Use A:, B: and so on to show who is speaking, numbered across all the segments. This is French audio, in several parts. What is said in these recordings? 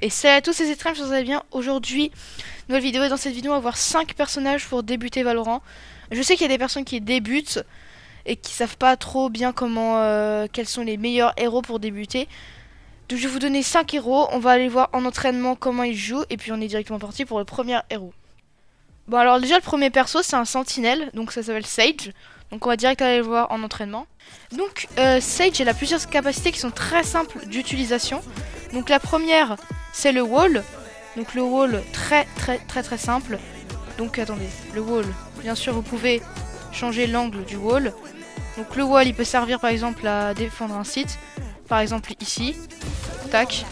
A: Et salut à tous, c'est Ztram, j'espère que vous allez bien. Aujourd'hui, nouvelle vidéo, et dans cette vidéo on va voir 5 personnages pour débuter Valorant. Je sais qu'il y a des personnes qui débutent et qui savent pas trop bien comment, quels sont les meilleurs héros pour débuter. Donc je vais vous donner 5 héros, on va aller voir en entraînement comment ils jouent et puis on est directement parti pour le premier héros. Bon alors déjà le premier perso c'est un sentinelle, donc ça s'appelle Sage. Donc on va direct aller le voir en entraînement. Donc Sage elle a plusieurs capacités qui sont très simples d'utilisation. Donc la première c'est le wall. Donc le wall très simple. Donc attendez, le wall, bien sûr vous pouvez changer l'angle du wall. Donc le wall il peut servir par exemple à défendre un site. Par exemple ici. Tac.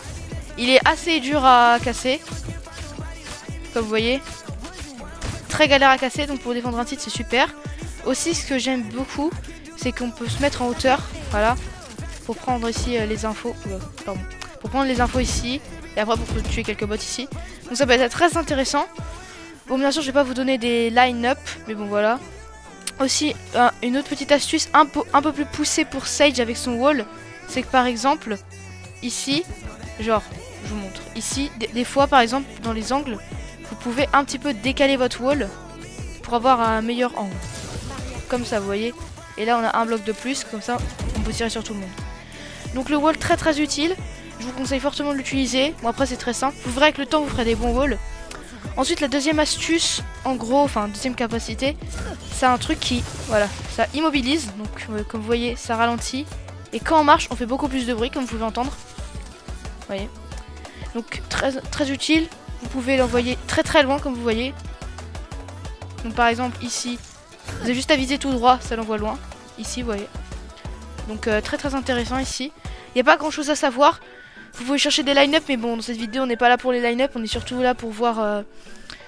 A: Il est assez dur à casser. Comme vous voyez. Très galère à casser, donc pour défendre un site c'est super. Aussi ce que j'aime beaucoup c'est qu'on peut se mettre en hauteur. Voilà. Pour prendre ici les infos. Pardon. Pour prendre les infos ici. Et après pour tuer quelques bots ici. Donc ça peut être très intéressant. Bon bien sûr je vais pas vous donner des line-up. Mais bon voilà. Aussi une autre petite astuce un peu plus poussée pour Sage avec son wall. C'est que par exemple ici. Genre je vous montre. Ici des fois par exemple dans les angles. Vous pouvez un petit peu décaler votre wall. Pour avoir un meilleur angle. Comme ça vous voyez. Et là on a un bloc de plus. Comme ça on peut tirer sur tout le monde. Donc le wall très utile. Je vous conseille fortement de l'utiliser. Bon après c'est très simple. Vous verrez avec le temps vous ferez des bons walls. Ensuite la deuxième astuce, en gros, enfin deuxième capacité, c'est un truc qui, voilà, ça immobilise. Donc comme vous voyez ça ralentit. Et quand on marche on fait beaucoup plus de bruit comme vous pouvez entendre. Vous voyez. Donc très utile. Vous pouvez l'envoyer très loin comme vous voyez. Donc par exemple ici, vous avez juste à viser tout droit, ça l'envoie loin. Ici vous voyez. Donc très intéressant ici. Il n'y a pas grand chose à savoir. Vous pouvez chercher des line-up, mais bon, dans cette vidéo, on n'est pas là pour les line-up, on est surtout là pour voir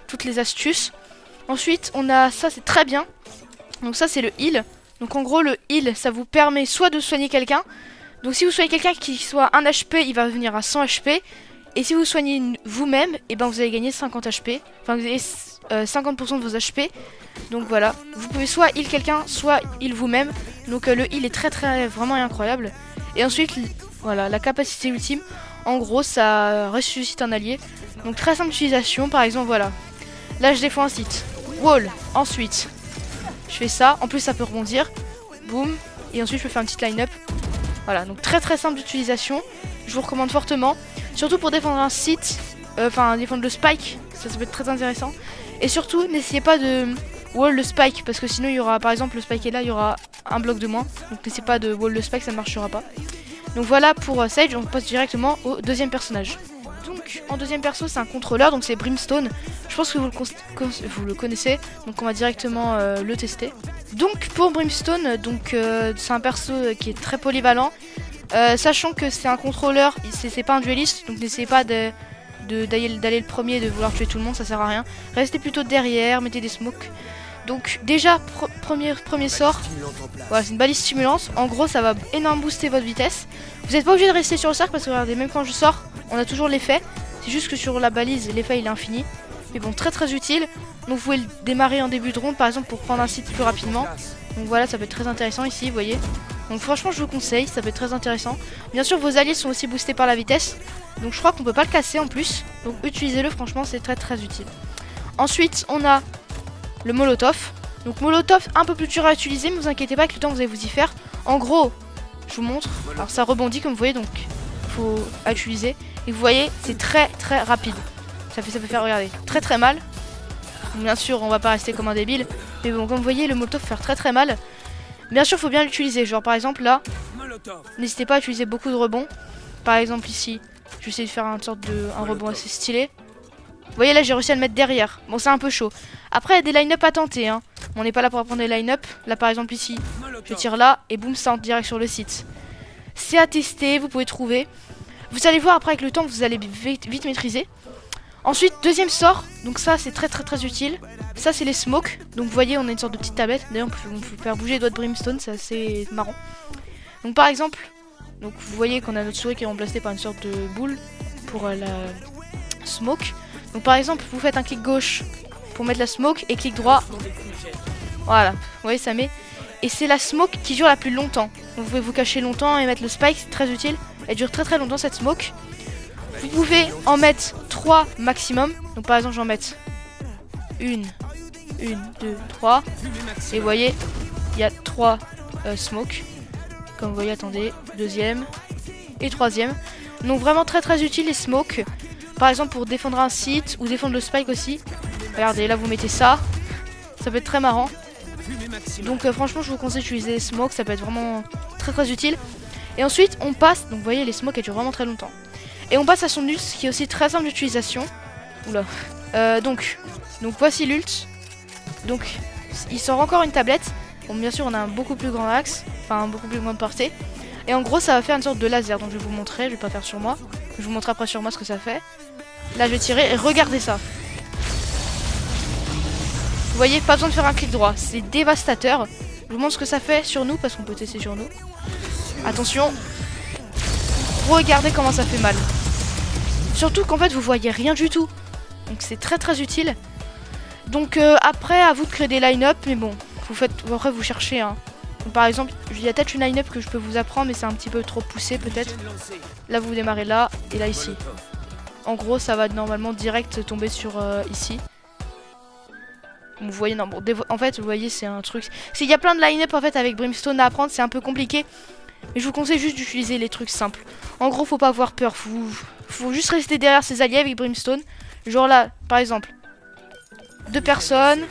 A: toutes les astuces. Ensuite, on a ça, c'est très bien. Donc ça, c'est le heal. Donc en gros, le heal, ça vous permet soit de soigner quelqu'un. Donc si vous soignez quelqu'un qui soit 1 HP, il va venir à 100 HP. Et si vous soignez vous-même, et ben vous allez gagner 50 HP. Enfin, vous avez 50% de vos HP. Donc voilà, vous pouvez soit heal quelqu'un, soit heal vous-même. Donc le heal est vraiment incroyable. Et ensuite, voilà, la capacité ultime, en gros, ça ressuscite un allié. Donc très simple d'utilisation, par exemple, voilà. Là, je défends un site. Wall, ensuite, je fais ça. En plus, ça peut rebondir. Boum. Et ensuite, je peux faire une petite line-up. Voilà, donc très simple d'utilisation. Je vous recommande fortement. Surtout pour défendre un site, enfin défendre le spike, ça peut être très intéressant. Et surtout, n'essayez pas de wall le spike, parce que sinon il y aura, par exemple, le spike est là, il y aura un bloc de moins. Donc n'essayez pas de wall le spike, ça ne marchera pas. Donc voilà pour Sage, on passe directement au deuxième personnage. Donc en deuxième perso c'est un contrôleur, donc c'est Brimstone. Je pense que vous le connaissez, donc on va directement le tester. Donc pour Brimstone, c'est un perso qui est très polyvalent. Sachant que c'est un contrôleur, c'est pas un dueliste, donc n'essayez pas d'aller le premier, de vouloir tuer tout le monde, ça sert à rien. Restez plutôt derrière, mettez des smokes. Donc déjà, premier sort, voilà, c'est une balise stimulante. En gros, ça va énormément booster votre vitesse. Vous n'êtes pas obligé de rester sur le cercle parce que regardez, même quand je sors, on a toujours l'effet. C'est juste que sur la balise, l'effet il est infini. Mais bon, très utile. Donc vous pouvez le démarrer en début de ronde, par exemple, pour prendre un site plus rapidement. Donc voilà, ça peut être très intéressant ici, vous voyez. Donc franchement, je vous conseille, ça peut être très intéressant. Bien sûr, vos alliés sont aussi boostés par la vitesse. Donc je crois qu'on peut pas le casser en plus. Donc utilisez-le, franchement, c'est très utile. Ensuite, on a le molotov. Donc molotov un peu plus dur à utiliser, mais vous inquiétez pas, avec le temps vous allez vous y faire. En gros, je vous montre. Alors ça rebondit comme vous voyez, donc faut utiliser. Et vous voyez, c'est très rapide. Ça peut faire, regarder, très mal. Donc, bien sûr, on va pas rester comme un débile. Mais bon, comme vous voyez, le molotov fait très mal. Bien sûr, faut bien l'utiliser. Genre par exemple là, n'hésitez pas à utiliser beaucoup de rebonds. Par exemple ici, je vais essayer de faire une sorte de rebond assez stylé. Vous voyez là, j'ai réussi à le mettre derrière. Bon, c'est un peu chaud. Après, il y a des line-up à tenter. Hein. On n'est pas là pour apprendre des line-up. Là, par exemple, ici, je tire là et boum, ça entre direct sur le site. C'est à tester, vous pouvez trouver. Vous allez voir après avec le temps, vous allez vite maîtriser. Ensuite, deuxième sort. Donc ça, c'est très utile. Ça, c'est les smokes. Donc vous voyez, on a une sorte de petite tablette. D'ailleurs, on peut faire bouger les doigts de Brimstone, c'est assez marrant. Donc par exemple, donc vous voyez qu'on a notre souris qui est remplacée par une sorte de boule pour la smoke. Donc par exemple, vous faites un clic gauche pour mettre la smoke et clic droit. Voilà, vous voyez ça met. Et c'est la smoke qui dure la plus longtemps. Donc vous pouvez vous cacher longtemps et mettre le spike, c'est très utile. Elle dure très longtemps cette smoke. Vous pouvez en mettre 3 maximum. Donc par exemple, j'en mets 1, 2, 3. Et vous voyez, il y a 3 smokes. Comme vous voyez, attendez, deuxième et troisième. Donc vraiment très utile les smokes. Par exemple pour défendre un site ou défendre le spike aussi. Regardez, là vous mettez ça. Ça peut être très marrant. Donc franchement je vous conseille d'utiliser les smokes. Ça peut être vraiment très utile. Et ensuite on passe, donc vous voyez les smokes elles durent vraiment très longtemps. Et on passe à son ult qui est aussi très simple d'utilisation. Oula. Donc voici l'ult. Donc il sort encore une tablette. Bon bien sûr on a un beaucoup plus grand axe. Enfin beaucoup plus grande portée. Et en gros ça va faire une sorte de laser. Donc je vais vous montrer, je vais pas faire sur moi. Je vous montre après sur moi ce que ça fait. Là je vais tirer et regardez ça. Vous voyez, pas besoin de faire un clic droit. C'est dévastateur. Je vous montre ce que ça fait sur nous parce qu'on peut tester sur nous. Attention. Regardez comment ça fait mal. Surtout qu'en fait vous voyez rien du tout. Donc c'est très utile. Donc après à vous de créer des line-up. Mais bon, après vous cherchez hein. Donc, par exemple, il y a peut-être une line-up que je peux vous apprendre, mais c'est un petit peu trop poussé peut-être. Là vous démarrez là et là ici. En gros ça va normalement direct tomber sur ici. Vous voyez, non, bon, en fait, vous voyez, c'est un truc. Il y a plein de line-up en fait avec Brimstone à apprendre, c'est un peu compliqué. Mais je vous conseille juste d'utiliser les trucs simples. En gros, faut pas avoir peur, faut juste rester derrière ses alliés avec Brimstone. Genre là, par exemple, 2 personnes,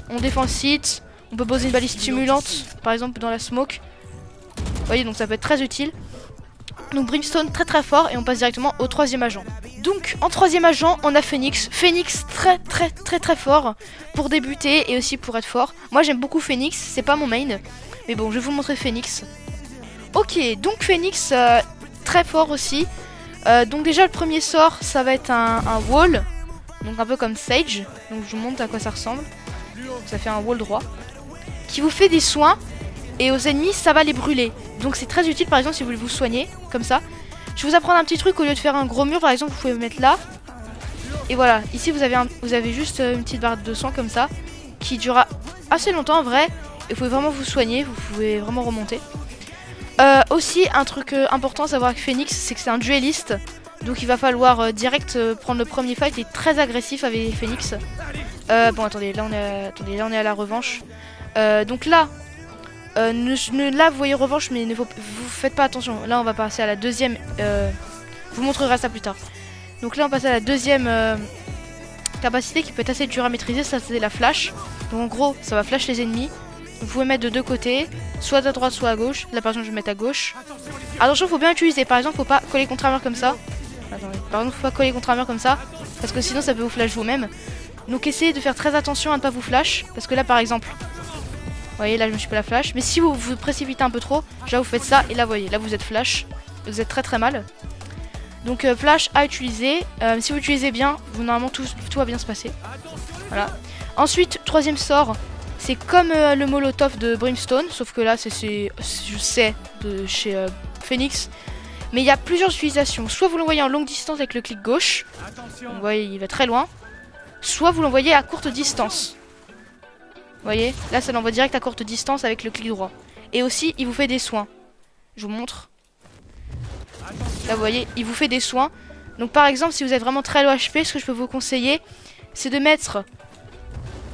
A: on défend le site, on peut poser une balise stimulante, par exemple dans la smoke. Vous voyez, donc ça peut être très utile. Donc Brimstone très fort et on passe directement au 3e agent. Donc en 3e agent on a Phoenix. Phoenix très fort pour débuter et aussi pour être fort. Moi j'aime beaucoup Phoenix, c'est pas mon main. Mais bon je vais vous montrer Phoenix. Ok donc Phoenix très fort aussi. Donc déjà le premier sort ça va être un wall. Donc un peu comme Sage. Donc je vous montre à quoi ça ressemble. Ça fait un wall droit. Qui vous fait des soins. Et aux ennemis ça va les brûler. Donc c'est très utile par exemple si vous voulez vous soigner. Comme ça. Je vais vous apprendre un petit truc. Au lieu de faire un gros mur par exemple vous pouvez vous mettre là. Et voilà. Ici vous avez juste une petite barre de soins comme ça. Qui durera assez longtemps en vrai. Et vous pouvez vraiment vous soigner. Vous pouvez vraiment remonter. Aussi un truc important à savoir avec Phoenix. C'est que c'est un dueliste. Donc il va falloir direct prendre le premier fight. Il est très agressif avec Phoenix. Bon attendez là on est à la revanche. Donc là là vous voyez revanche mais vous faites pas attention. Là on va passer à la deuxième. Je vous montrerai ça plus tard. Donc là on passe à la deuxième capacité qui peut être assez dure à maîtriser. Ça c'est la flash. Donc en gros ça va flash les ennemis. Vous pouvez mettre de deux côtés. Soit à droite soit à gauche. Là par exemple je vais mettre à gauche. Attention faut bien utiliser. Par exemple faut pas coller contre un mur comme ça. Attendez. Par exemple faut pas coller contre un mur comme ça. Parce que sinon ça peut vous flash vous-même. Donc essayez de faire très attention à ne pas vous flash. Parce que là par exemple. Vous voyez, là je me suis pas la flash. Mais si vous vous précipitez un peu trop, là vous faites ça. Et là vous voyez, là vous êtes flash. Vous êtes très mal. Donc flash à utiliser. Si vous utilisez bien, normalement tout va bien se passer. Voilà. Ensuite, troisième sort. C'est comme le molotov de Brimstone. Sauf que là, je sais, de chez Phoenix. Mais il y a plusieurs utilisations. Soit vous l'envoyez en longue distance avec le clic gauche. Donc, vous voyez, il va très loin. Soit vous l'envoyez à courte distance. Vous voyez, là ça l'envoie direct à courte distance avec le clic droit. Et aussi il vous fait des soins. Je vous montre. Là vous voyez, il vous fait des soins. Donc par exemple si vous êtes vraiment très low HP, ce que je peux vous conseiller, c'est de mettre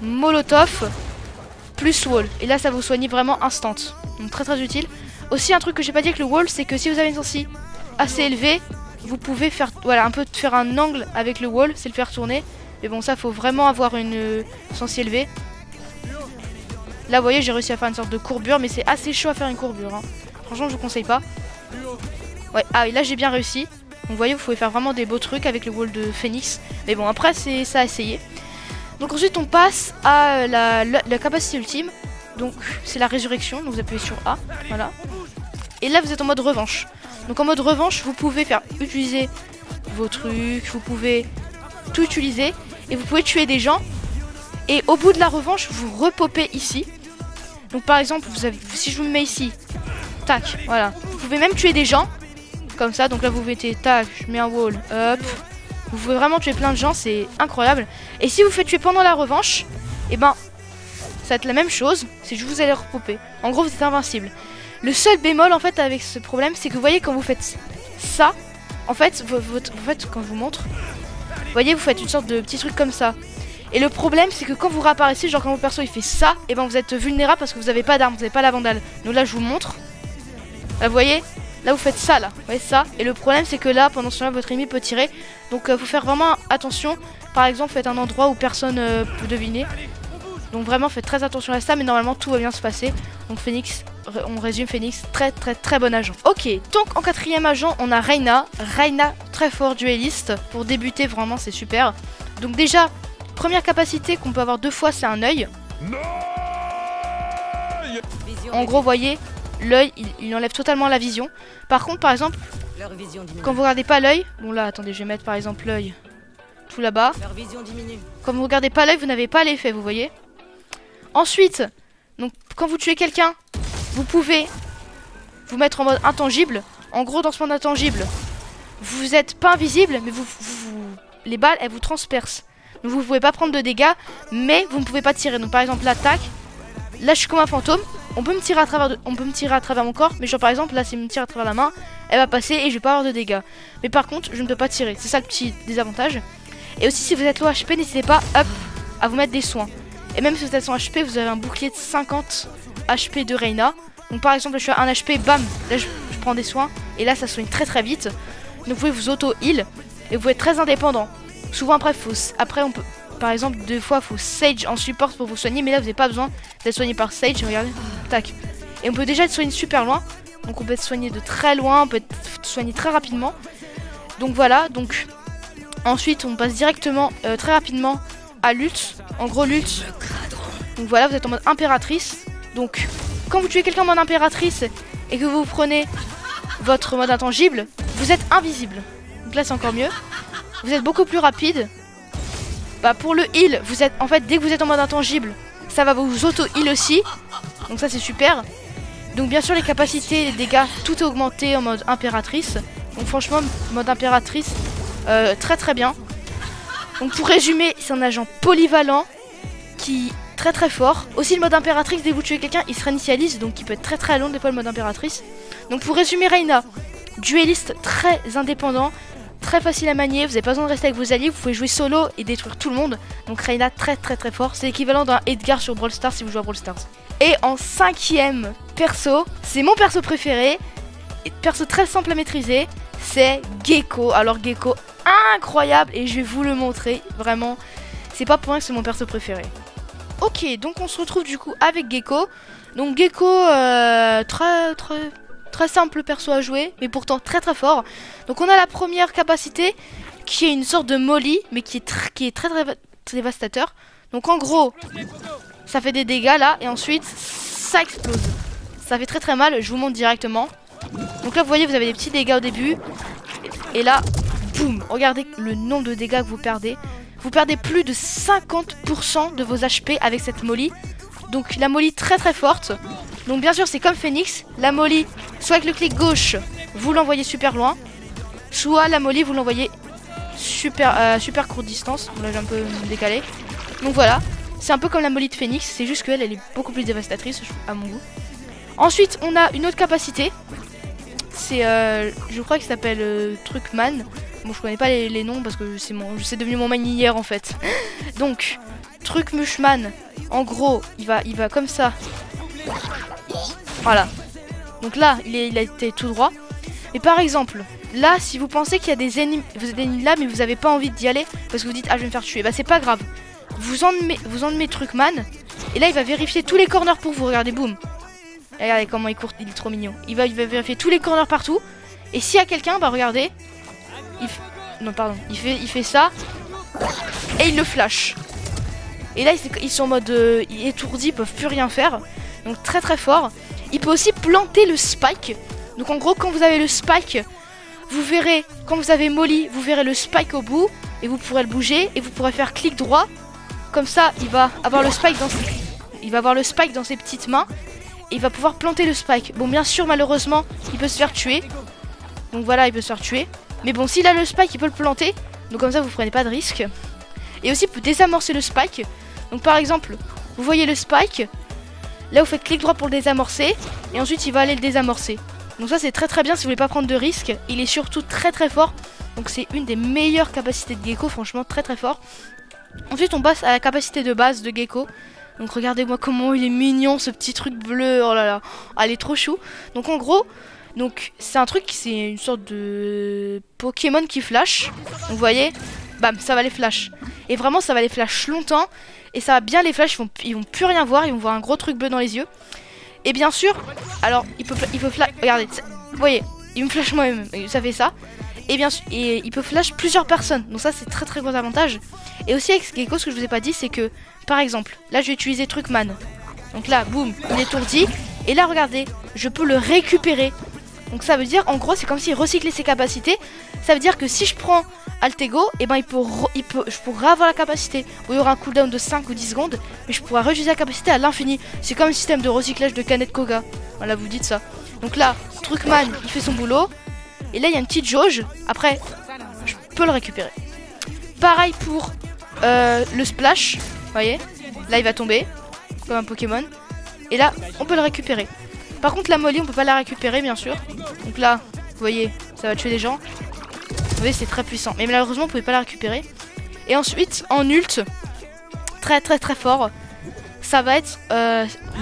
A: Molotov plus Wall. Et là ça va vous soigner vraiment instant. Donc très utile. Aussi un truc que j'ai pas dit avec le Wall, c'est que si vous avez une sensi assez élevée, vous pouvez faire voilà un peu faire un angle avec le Wall, c'est le faire tourner. Mais bon ça faut vraiment avoir une sensi élevée. Là vous voyez j'ai réussi à faire une sorte de courbure. Mais c'est assez chaud à faire une courbure hein. Franchement je vous conseille pas. Ouais, ah et là j'ai bien réussi. Donc vous voyez vous pouvez faire vraiment des beaux trucs avec le wall de Phoenix. Mais bon après c'est ça à essayer. Donc ensuite on passe à la capacité ultime. Donc c'est la résurrection. Donc vous appuyez sur A. Voilà. Et là vous êtes en mode revanche. Donc en mode revanche vous pouvez utiliser vos trucs. Vous pouvez tout utiliser. Et vous pouvez tuer des gens. Et au bout de la revanche, vous repopez ici. Donc par exemple, si je vous mets ici, tac, voilà. Vous pouvez même tuer des gens, comme ça. Donc là, vous mettez, tac, je mets un wall, hop. Vous pouvez vraiment tuer plein de gens, c'est incroyable. Et si vous faites tuer pendant la revanche, et ben, ça va être la même chose. C'est juste vous allez repopper. En gros, vous êtes invincible. Le seul bémol, en fait, avec ce problème, c'est que vous voyez, quand vous faites ça, En fait, quand je vous montre, vous voyez, vous faites une sorte de petit truc comme ça. Et le problème, c'est que quand vous réapparaissez, genre quand votre perso il fait ça, et ben vous êtes vulnérable parce que vous n'avez pas d'arme, vous n'avez pas la vandale. Donc là, je vous montre. Là, vous voyez, là vous faites ça, là, vous voyez ça. Et le problème, c'est que là, pendant ce temps-là, votre ennemi peut tirer. Donc, faut faire vraiment attention. Par exemple, faites un endroit où personne peut deviner. Donc vraiment, faites très attention à ça, mais normalement tout va bien se passer. Donc Phoenix, on résume Phoenix, très bon agent. Ok, donc en 4e agent, on a Reyna. Reyna, très fort dueliste. Pour débuter, vraiment, c'est super. Donc déjà, première capacité qu'on peut avoir 2 fois, c'est un œil. En gros, vous voyez, l'œil, il enlève totalement la vision. Par contre, par exemple, quand vous regardez pas l'œil, bon là, attendez, je vais mettre par exemple l'œil tout là-bas. Quand vous regardez pas l'œil, vous n'avez pas l'effet, vous voyez. Ensuite, donc quand vous tuez quelqu'un, vous pouvez vous mettre en mode intangible. En gros, dans ce mode intangible, vous n'êtes pas invisible, mais les balles, elles vous transpercent. Donc vous ne pouvez pas prendre de dégâts, mais vous ne pouvez pas tirer. Donc par exemple, l'attaque, là je suis comme un fantôme. On peut me tirer à travers mon corps, mais genre par exemple, là si me tire à travers la main, elle va passer et je vais pas avoir de dégâts. Mais par contre, je ne peux pas tirer. C'est ça le petit désavantage. Et aussi, si vous êtes low HP, n'hésitez pas à vous mettre des soins. Et même si vous êtes sans HP, vous avez un bouclier de 50 HP de Reyna. Donc par exemple, là, je suis à 1 HP, bam, là je prends des soins. Et là, ça soigne très vite. Donc vous pouvez vous auto-heal. Et vous pouvez être très indépendant. Souvent après, on peut, par exemple, 2 fois, il faut Sage en support pour vous soigner. Mais là, vous n'avez pas besoin d'être soigné par Sage. Regardez, tac. Et on peut déjà être soigné super loin. Donc on peut être soigné de très loin, on peut être soigné très rapidement. Donc voilà, donc ensuite on passe directement très rapidement à Lutz. En gros Lutz. Donc voilà, vous êtes en mode impératrice. Donc quand vous tuez quelqu'un en mode impératrice et que vous prenez votre mode intangible, vous êtes invisible. Donc là c'est encore mieux. Vous êtes beaucoup plus rapide. Bah pour le heal, vous êtes en fait dès que vous êtes en mode intangible, ça va vous auto-heal aussi. Donc ça c'est super. Donc bien sûr les capacités, les dégâts, tout est augmenté en mode impératrice. Donc franchement mode impératrice très bien. Donc pour résumer, c'est un agent polyvalent qui est très fort. Aussi le mode impératrice, dès que vous tuez quelqu'un, il se réinitialise, donc il peut être très long des fois le mode impératrice. Donc pour résumer Reyna, dueliste très indépendant, très facile à manier, vous n'avez pas besoin de rester avec vos alliés, vous pouvez jouer solo et détruire tout le monde. Donc Reyna très fort, c'est l'équivalent d'un Edgar sur Brawl Stars si vous jouez à Brawl Stars. Et en 5e perso, c'est mon perso préféré, perso très simple à maîtriser, c'est Gecko. Alors Gecko, incroyable, et je vais vous le montrer, vraiment, c'est pas pour rien que c'est mon perso préféré. Ok, donc on se retrouve du coup avec Gecko. Donc Gecko, très simple perso à jouer, mais pourtant très fort. Donc on a la première capacité, qui est une sorte de molly, mais qui est très dévastateur. Donc en gros, ça fait des dégâts là, et ensuite, ça explose. Ça fait très mal, je vous montre directement. Donc là, vous voyez, vous avez des petits dégâts au début. Et là, boum, regardez le nombre de dégâts que vous perdez. Vous perdez plus de 50% de vos HP avec cette molly. Donc la molly très forte. Donc bien sûr, c'est comme Phoenix. La molly, soit avec le clic gauche, vous l'envoyez super loin. Soit la molly, vous l'envoyez super courte distance. Là, j'ai un peu décalé. Donc voilà, c'est un peu comme la molly de Phoenix. C'est juste qu'elle, elle est beaucoup plus dévastatrice à mon goût. Ensuite, on a une autre capacité. C'est, je crois qu'il s'appelle Truckman. Bon, je connais pas les noms parce que c'est devenu mon main hier en fait. Donc, Truckmushman, en gros, il va comme ça. Voilà. Donc là, il a été tout droit. Et par exemple, là, si vous pensez qu'il y a des ennemis, vous êtes ennemis là, mais vous n'avez pas envie d'y aller parce que vous dites, ah, je vais me faire tuer. Bah, c'est pas grave. Vous emmenez Truckman. Et là, il va vérifier tous les corners pour vous. Regardez, boum. Regardez comment il court, il est trop mignon. Il va vérifier tous les corners partout. Et s'il y a quelqu'un, bah regardez. Il fait ça. Et il le flash. Et là, ils sont en mode étourdis, ils peuvent plus rien faire. Donc très fort. Il peut aussi planter le spike. Donc en gros, quand vous avez le spike, vous verrez, quand vous avez molly, vous verrez le spike au bout. Et vous pourrez le bouger. Et vous pourrez faire clic droit. Comme ça, il va avoir le spike dans ses petites mains. Et il va pouvoir planter le spike. Bon, bien sûr, malheureusement, il peut se faire tuer. Donc voilà, il peut se faire tuer. Mais bon, s'il a le spike, il peut le planter. Donc comme ça, vous prenez pas de risque. Et aussi, il peut désamorcer le spike. Donc par exemple, vous voyez le spike. Là, vous faites clic droit pour le désamorcer. Et ensuite, il va aller le désamorcer. Donc ça c'est très bien si vous voulez pas prendre de risques. Il est surtout très fort. Donc c'est une des meilleures capacités de Gecko, franchement très fort. Ensuite on passe à la capacité de base de Gecko. Donc regardez-moi comment il est mignon ce petit truc bleu. Oh là là, elle est trop chou. Donc en gros, donc c'est un truc, c'est une sorte de Pokémon qui flash. Donc vous voyez, bam, ça va les flash. Et vraiment ça va les flash longtemps. Et ça va bien les flash, ils vont plus rien voir, ils vont voir un gros truc bleu dans les yeux. Et bien sûr, alors il peut flash, regardez, vous voyez, il me flash moi-même, ça fait ça. Et bien sûr, et il peut flash plusieurs personnes. Donc ça c'est très gros avantage. Et aussi avec Gecko, ce que je vous ai pas dit, c'est que par exemple, là je vais utiliser Truckman. Donc là, boum, il est étourdi. Et là regardez, je peux le récupérer. Donc ça veut dire, en gros, c'est comme s'il recyclait ses capacités. Ça veut dire que si je prends Altego, et ben je pourrais avoir la capacité. Où il y aura un cooldown de 5 ou 10 secondes, mais je pourrais réutiliser la capacité à l'infini. C'est comme un système de recyclage de canettes Koga. Voilà, vous dites ça. Donc là, Truckman, il fait son boulot. Et là, il y a une petite jauge. Après, je peux le récupérer. Pareil pour le splash. Vous voyez, là, il va tomber comme un Pokémon. Et là, on peut le récupérer. Par contre, la Molly, on peut pas la récupérer, bien sûr. Donc là, vous voyez, ça va tuer des gens. Vous voyez, c'est très puissant. Mais malheureusement, vous pouvez pas la récupérer. Et ensuite, en ult, très fort, ça va être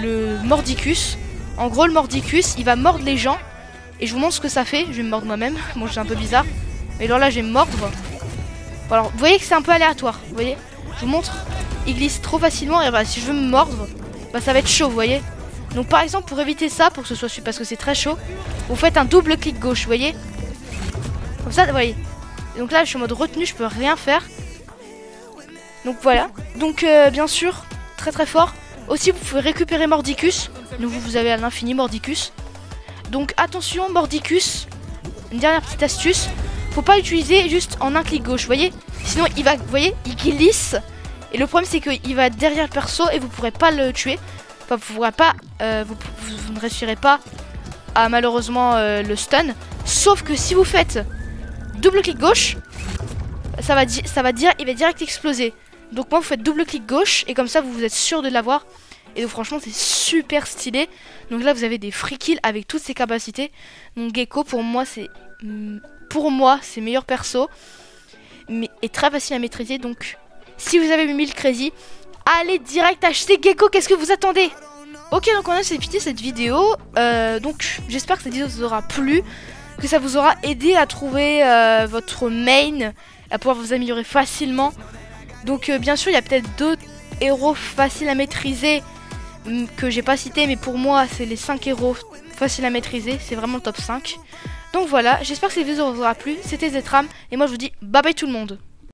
A: le Mordicus. En gros, le Mordicus, il va mordre les gens. Et je vous montre ce que ça fait. Je vais me mordre moi-même. Bon, c'est un peu bizarre. Mais alors là, je vais me mordre. Bon, alors, vous voyez que c'est un peu aléatoire. Vous voyez, je vous montre. Il glisse trop facilement. Et bah, si je veux me mordre, bah, ça va être chaud, vous voyez. Donc par exemple, pour éviter ça, pour que ce soit parce que c'est très chaud, vous faites un double clic gauche, vous voyez. Comme ça, vous voyez. Donc là, je suis en mode retenue, je peux rien faire. Donc voilà. Donc bien sûr, très fort. Aussi, vous pouvez récupérer Mordicus. Donc vous avez à l'infini Mordicus. Donc attention, Mordicus. Une dernière petite astuce. Faut pas l'utiliser juste en un clic gauche, vous voyez. Sinon, il va, vous voyez, il glisse. Et le problème, c'est qu'il va derrière le perso et vous pourrez pas le tuer. Enfin, vous pourrez pas, vous ne réussirez pas à malheureusement le stun. Sauf que si vous faites double clic gauche, il va direct exploser. Donc moi, vous faites double clic gauche et comme ça, vous êtes sûr de l'avoir. Et donc franchement, c'est super stylé. Donc là, vous avez des free kills avec toutes ces capacités. Donc Gecko, pour moi, c'est meilleur perso, mais est très facile à maîtriser. Donc si vous avez 1000 crazy, allez direct acheter Gecko, qu'est-ce que vous attendez? Ok, donc on a fini cette vidéo. Donc j'espère que cette vidéo vous aura plu, que ça vous aura aidé à trouver votre main, à pouvoir vous améliorer facilement. Donc bien sûr, il y a peut-être d'autres héros faciles à maîtriser que j'ai pas cité, mais pour moi, c'est les 5 héros faciles à maîtriser. C'est vraiment le top 5. Donc voilà, j'espère que cette vidéo vous aura plu. C'était Zetram, et moi je vous dis bye bye tout le monde.